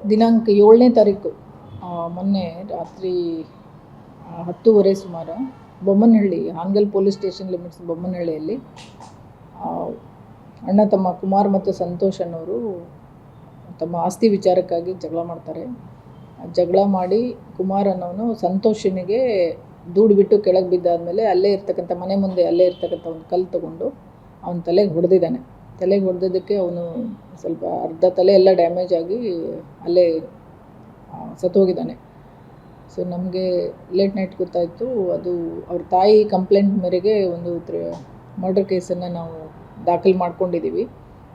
ದಿನಾಂಕ 7ನೇ ತಾರೀಕು ಮೊನ್ನೆ ರಾತ್ರಿ 10:30 ಸುಮಾರು Bommanahalli Hanagal police station limits ಬೊಮ್ಮನಹಳ್ಳಿಯಲ್ಲಿ ಅಣ್ಣ ತಮ್ಮ ಕುಮಾರ್ ಮತ್ತು ಸಂತೋಷ್ ಅನ್ನೋರು ತಮ್ಮ ಆಸ್ತಿ ವಿಚಾರಕ್ಕಾಗಿ ಜಗಳ ಮಾಡ್ತಾರೆ. ಜಗಳ ಮಾಡಿ ಕುಮಾರ್ ಅನ್ನೋನು ಸಂತೋಷನಿಗೆ ದೂಡಿಬಿಟ್ಟು ಕೆಳಗೆ ಬಿದ್ದಾದಮೇಲೆ ಅಲ್ಲೇ ಇರ್ತಕ್ಕಂಥ ಮನೆ ಮುಂದೆ ಅಲ್ಲೇ ಇರ್ತಕ್ಕಂಥ ಒಂದು ಕಲ್ಲು ತೊಗೊಂಡು ಅವನ ತಲೆಗೆ ಹೊಡೆದಿದ್ದಾನೆ. ತಲೆಗೆ ಹೊಡೆದಿದ್ದಕ್ಕೆ ಅವನು ಸ್ವಲ್ಪ ಅರ್ಧ ತಲೆ ಎಲ್ಲ ಡ್ಯಾಮೇಜ್ ಆಗಿ ಅಲ್ಲೇ ಸತ್ತೋಗಿದ್ದಾನೆ. ಸೊ ನಮಗೆ ಲೇಟ್ ನೈಟ್ ಗೊತ್ತಾಯಿತು. ಅದು ಅವ್ರ ತಾಯಿ ಕಂಪ್ಲೇಂಟ್ ಮೇರೆಗೆ ಒಂದು ಮರ್ಡರ್ ಕೇಸನ್ನು ನಾವು ದಾಖಲು ಮಾಡ್ಕೊಂಡಿದ್ದೀವಿ.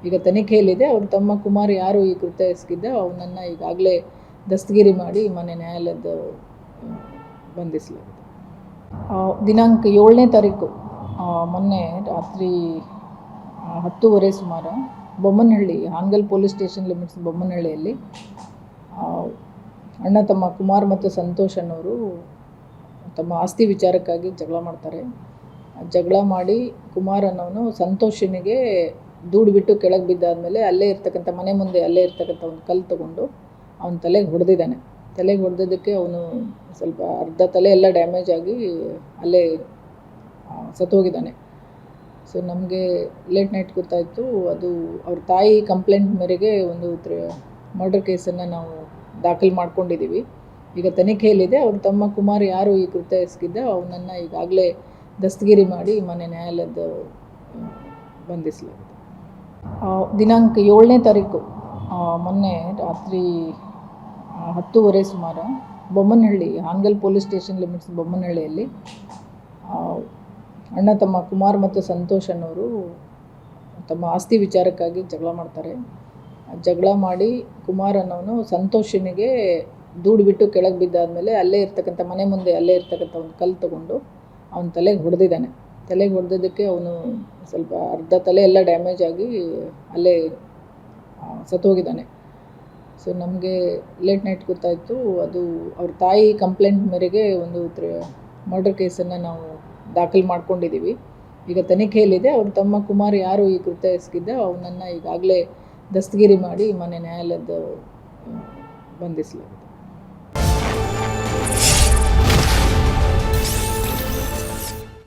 ಈಗ ತನಿಖೆಯಲ್ಲಿದೆ. ಅವ್ರ ತಮ್ಮ ಕುಮಾರ್ ಯಾರು ಈ ಕೃತ್ಯ ಎಸಗಿದ್ದ ಅವನನ್ನು ಈಗಾಗಲೇ ದಸ್ತಗಿರಿ ಮಾಡಿ ಮನೆ ನ್ಯಾಯಾಲಯದ ಬಂಧಿಸಲಾಗಿದೆ. ದಿನಾಂಕ 7ನೇ ತಾರೀಕು ಮೊನ್ನೆ ರಾತ್ರಿ 10:30 ಸುಮಾರು Bommanahalli Hanagal police station limits ಬೊಮ್ಮನಹಳ್ಳಿಯಲ್ಲಿ ಅಣ್ಣ ತಮ್ಮ ಕುಮಾರ್ ಮತ್ತು ಸಂತೋಷ್ ಅನ್ನೋರು ತಮ್ಮ ಆಸ್ತಿ ವಿಚಾರಕ್ಕಾಗಿ ಜಗಳ ಮಾಡ್ತಾರೆ. ಜಗಳ ಮಾಡಿ ಕುಮಾರ್ ಅನ್ನೋನು ಸಂತೋಷನಿಗೆ ದೂಡಿಬಿಟ್ಟು ಕೆಳಗೆ ಬಿದ್ದಾದಮೇಲೆ ಅಲ್ಲೇ ಇರ್ತಕ್ಕಂಥ ಮನೆ ಮುಂದೆ ಅಲ್ಲೇ ಇರ್ತಕ್ಕಂಥ ಒಂದು ಕಲ್ಲು ತೊಗೊಂಡು ಅವನ ತಲೆಗೆ ಹೊಡೆದಿದ್ದಾನೆ. ತಲೆಗೆ ಹೊಡೆದಿದ್ದಕ್ಕೆ ಅವನು ಸ್ವಲ್ಪ ಅರ್ಧ ತಲೆ ಎಲ್ಲ ಡ್ಯಾಮೇಜ್ ಆಗಿ ಅಲ್ಲೇ ಸತ್ತೋಗಿದ್ದಾನೆ. ಸೊ ನಮಗೆ ಲೇಟ್ ನೈಟ್ ಗೊತ್ತಾಯಿತು. ಅದು ಅವ್ರ ತಾಯಿ ಕಂಪ್ಲೇಂಟ್ ಮೇರೆಗೆ ಒಂದು ಮರ್ಡರ್ ಕೇಸನ್ನು ನಾವು ದಾಖಲು ಮಾಡ್ಕೊಂಡಿದ್ದೀವಿ. ಈಗ ತನಿಖೆಯಲ್ಲಿದೆ. ಅವ್ರ ತಮ್ಮ ಕುಮಾರ್ ಯಾರು ಈ ಕೃತ್ಯ ಎಸಗಿದ್ದ ಅವನನ್ನು ಈಗಾಗಲೇ ದಸ್ತಗಿರಿ ಮಾಡಿ ಮನೆ ನ್ಯಾಯಾಲಯದ ಬಂಧಿಸಲಾಗಿದೆ. ದಿನಾಂಕ 7ನೇ ತಾರೀಕು ಮೊನ್ನೆ ರಾತ್ರಿ 10:30 ಸುಮಾರು Bommanahalli Hanagal police station limits ಬೊಮ್ಮನಹಳ್ಳಿಯಲ್ಲಿ ಅಣ್ಣ ತಮ್ಮ ಕುಮಾರ್ ಮತ್ತು ಸಂತೋಷ್ ಅನ್ನೋರು ತಮ್ಮ ಆಸ್ತಿ ವಿಚಾರಕ್ಕಾಗಿ ಜಗಳ ಮಾಡ್ತಾರೆ. ಜಗಳ ಮಾಡಿ ಕುಮಾರ್ ಅನ್ನೋನು ಸಂತೋಷನಿಗೆ ದೂಡಿಬಿಟ್ಟು ಕೆಳಗೆ ಬಿದ್ದಾದಮೇಲೆ ಅಲ್ಲೇ ಇರ್ತಕ್ಕಂಥ ಮನೆ ಮುಂದೆ ಅಲ್ಲೇ ಇರ್ತಕ್ಕಂಥ ಒಂದು ಕಲ್ಲು ತೊಗೊಂಡು ಅವನ ತಲೆಗೆ ಹೊಡೆದಿದ್ದಾನೆ. ತಲೆಗೆ ಹೊಡೆದಿದ್ದಕ್ಕೆ ಅವನು ಸ್ವಲ್ಪ ಅರ್ಧ ತಲೆ ಎಲ್ಲ ಡ್ಯಾಮೇಜ್ ಆಗಿ ಅಲ್ಲೇ ಸತ್ತೋಗಿದ್ದಾನೆ. ಸೊ ನಮಗೆ ಲೇಟ್ ನೈಟ್ ಗೊತ್ತಾಯಿತು. ಅದು ಅವ್ರ ತಾಯಿ ಕಂಪ್ಲೇಂಟ್ ಮೇರೆಗೆ ಒಂದು ಮರ್ಡರ್ ಕೇಸನ್ನು ನಾವು ದಾಖಲು ಮಾಡ್ಕೊಂಡಿದ್ದೀವಿ. ಈಗ ತನಿಖೆಯಲ್ಲಿದೆ. ಅವ್ರ ತಮ್ಮ ಕುಮಾರ್ ಯಾರು ಈ ಕೃತ್ಯ ಎಸಗಿದ್ದ ಅವನನ್ನು ಈಗಾಗಲೇ ದಸ್ತಗಿರಿ ಮಾಡಿ ಮನೆ ನ್ಯಾಯಾಲಯದ ಬಂಧಿಸಲಾಗಿದೆ.